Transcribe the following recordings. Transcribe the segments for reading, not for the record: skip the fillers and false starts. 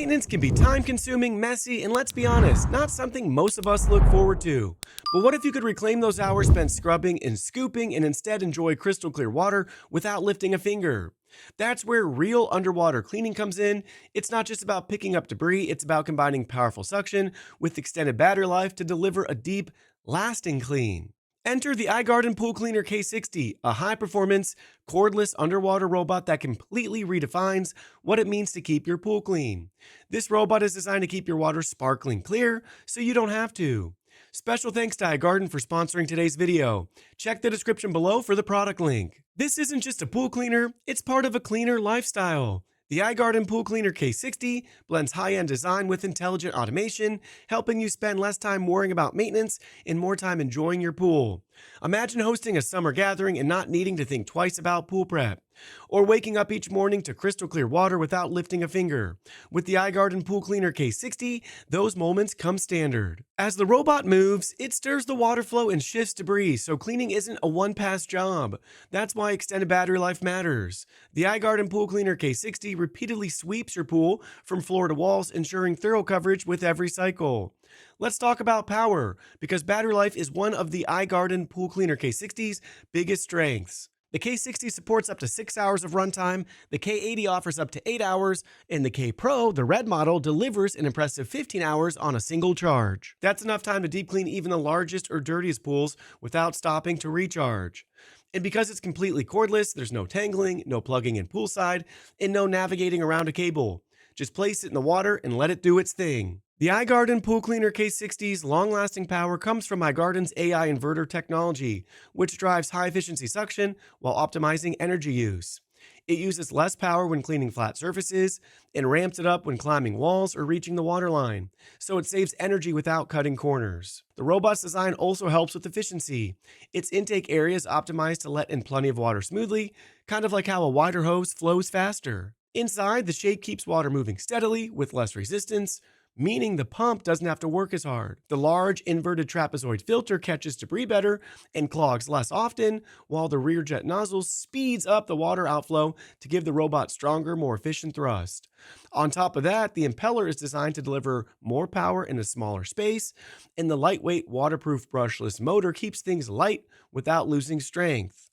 Maintenance can be time-consuming, messy, and let's be honest, not something most of us look forward to. But what if you could reclaim those hours spent scrubbing and scooping and instead enjoy crystal clear water without lifting a finger? That's where real underwater cleaning comes in. It's not just about picking up debris, it's about combining powerful suction with extended battery life to deliver a deep, lasting clean. Enter the iGarden Pool Cleaner K60, a high-performance, cordless underwater robot that completely redefines what it means to keep your pool clean. This robot is designed to keep your water sparkling clear, so you don't have to. Special thanks to iGarden for sponsoring today's video. Check the description below for the product link. This isn't just a pool cleaner, it's part of a cleaner lifestyle. The iGarden Pool Cleaner K60 blends high-end design with intelligent automation, helping you spend less time worrying about maintenance and more time enjoying your pool. Imagine hosting a summer gathering and not needing to think twice about pool prep, or waking up each morning to crystal clear water without lifting a finger. With the iGarden Pool Cleaner K60, those moments come standard. As the robot moves, it stirs the water flow and shifts debris, so cleaning isn't a one-pass job. That's why extended battery life matters. The iGarden Pool Cleaner K60 repeatedly sweeps your pool from floor to walls, ensuring thorough coverage with every cycle. Let's talk about power, because battery life is one of the iGarden Pool Cleaner K60's biggest strengths. The K60 supports up to 6 hours of runtime, the K80 offers up to 8 hours, and the K Pro, the red model, delivers an impressive 15 hours on a single charge. That's enough time to deep clean even the largest or dirtiest pools without stopping to recharge. And because it's completely cordless, there's no tangling, no plugging in poolside, and no navigating around a cable. Just place it in the water and let it do its thing. The iGarden Pool Cleaner K60's long-lasting power comes from iGarden's AI-Inverter Technology, which drives high-efficiency suction while optimizing energy use. It uses less power when cleaning flat surfaces and ramps it up when climbing walls or reaching the waterline, so it saves energy without cutting corners. The robot's design also helps with efficiency. Its intake area is optimized to let in plenty of water smoothly, kind of like how a wider hose flows faster. Inside, the shape keeps water moving steadily with less resistance, meaning the pump doesn't have to work as hard. The large inverted trapezoid filter catches debris better and clogs less often, while the rear jet nozzle speeds up the water outflow to give the robot stronger, more efficient thrust. On top of that, the impeller is designed to deliver more power in a smaller space, and the lightweight waterproof brushless motor keeps things light without losing strength.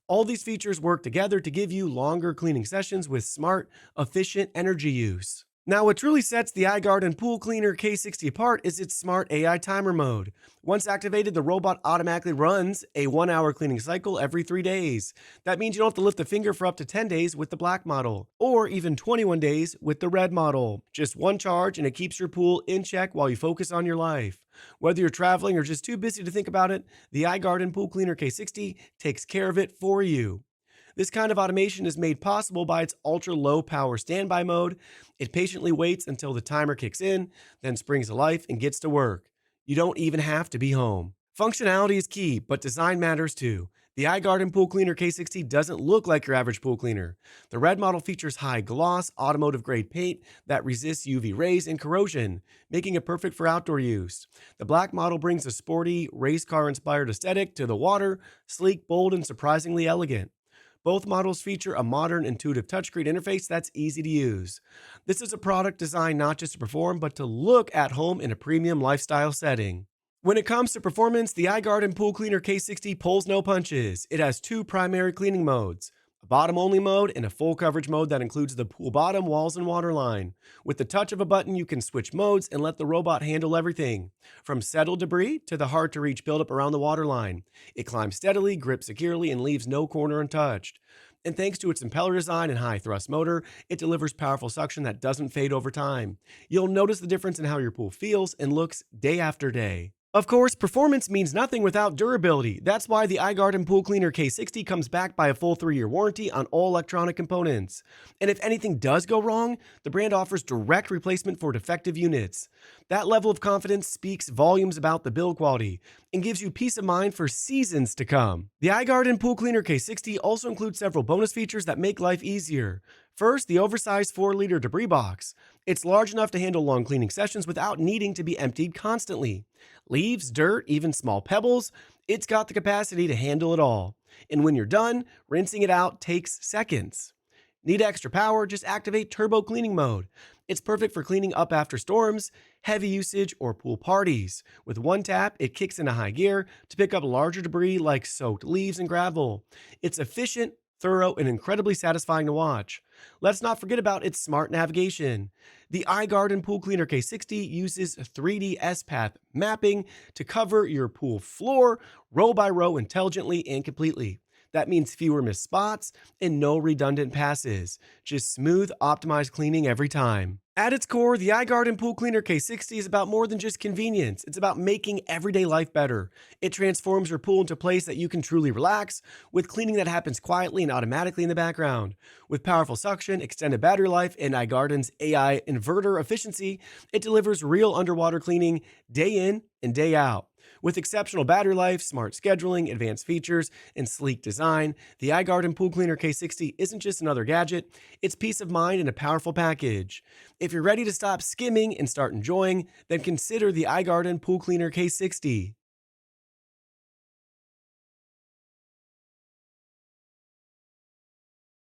All these features work together to give you longer cleaning sessions with smart, efficient energy use. Now, what truly sets the iGarden Pool Cleaner K60 apart is its smart AI timer mode. Once activated, the robot automatically runs a 1-hour cleaning cycle every 3 days. That means you don't have to lift a finger for up to 10 days with the black model, or even 21 days with the red model. Just one charge and it keeps your pool in check while you focus on your life. Whether you're traveling or just too busy to think about it, the iGarden Pool Cleaner K60 takes care of it for you. This kind of automation is made possible by its ultra-low power standby mode. It patiently waits until the timer kicks in, then springs to life and gets to work. You don't even have to be home. Functionality is key, but design matters too. The iGarden Pool Cleaner K60 doesn't look like your average pool cleaner. The red model features high-gloss, automotive-grade paint that resists UV rays and corrosion, making it perfect for outdoor use. The black model brings a sporty, race car-inspired aesthetic to the water, sleek, bold, and surprisingly elegant. Both models feature a modern, intuitive touchscreen interface that's easy to use. This is a product designed not just to perform, but to look at home in a premium lifestyle setting. When it comes to performance, the iGarden Pool Cleaner K60 pulls no punches. It has 2 primary cleaning modes: a bottom-only mode and a full coverage mode that includes the pool bottom, walls, and waterline. With the touch of a button, you can switch modes and let the robot handle everything, from settled debris to the hard-to-reach buildup around the waterline. It climbs steadily, grips securely, and leaves no corner untouched. And thanks to its impeller design and high-thrust motor, it delivers powerful suction that doesn't fade over time. You'll notice the difference in how your pool feels and looks day after day. Of course, performance means nothing without durability. That's why the iGarden Pool Cleaner K60 comes backed by a full 3-year warranty on all electronic components. And if anything does go wrong, the brand offers direct replacement for defective units. That level of confidence speaks volumes about the build quality and gives you peace of mind for seasons to come. The iGarden Pool Cleaner K60 also includes several bonus features that make life easier. First, the oversized 4-liter debris box. It's large enough to handle long cleaning sessions without needing to be emptied constantly. Leaves, dirt, even small pebbles, it's got the capacity to handle it all. And when you're done, rinsing it out takes seconds. Need extra power? Just activate turbo cleaning mode. It's perfect for cleaning up after storms, heavy usage, or pool parties. With one tap, it kicks into high gear to pick up larger debris like soaked leaves and gravel. It's efficient, thorough, and incredibly satisfying to watch. Let's not forget about its smart navigation. The iGarden Pool Cleaner K60 uses 3D S-Path mapping to cover your pool floor row by row intelligently and completely. That means fewer missed spots and no redundant passes. Just smooth, optimized cleaning every time. At its core, the iGarden Pool Cleaner K60 is about more than just convenience. It's about making everyday life better. It transforms your pool into a place that you can truly relax, with cleaning that happens quietly and automatically in the background. With powerful suction, extended battery life, and iGarden's AI inverter efficiency, it delivers real underwater cleaning day in and day out. With exceptional battery life, smart scheduling, advanced features, and sleek design, the iGarden Pool Cleaner K60 isn't just another gadget, it's peace of mind in a powerful package. If you're ready to stop skimming and start enjoying, then consider the iGarden Pool Cleaner K60.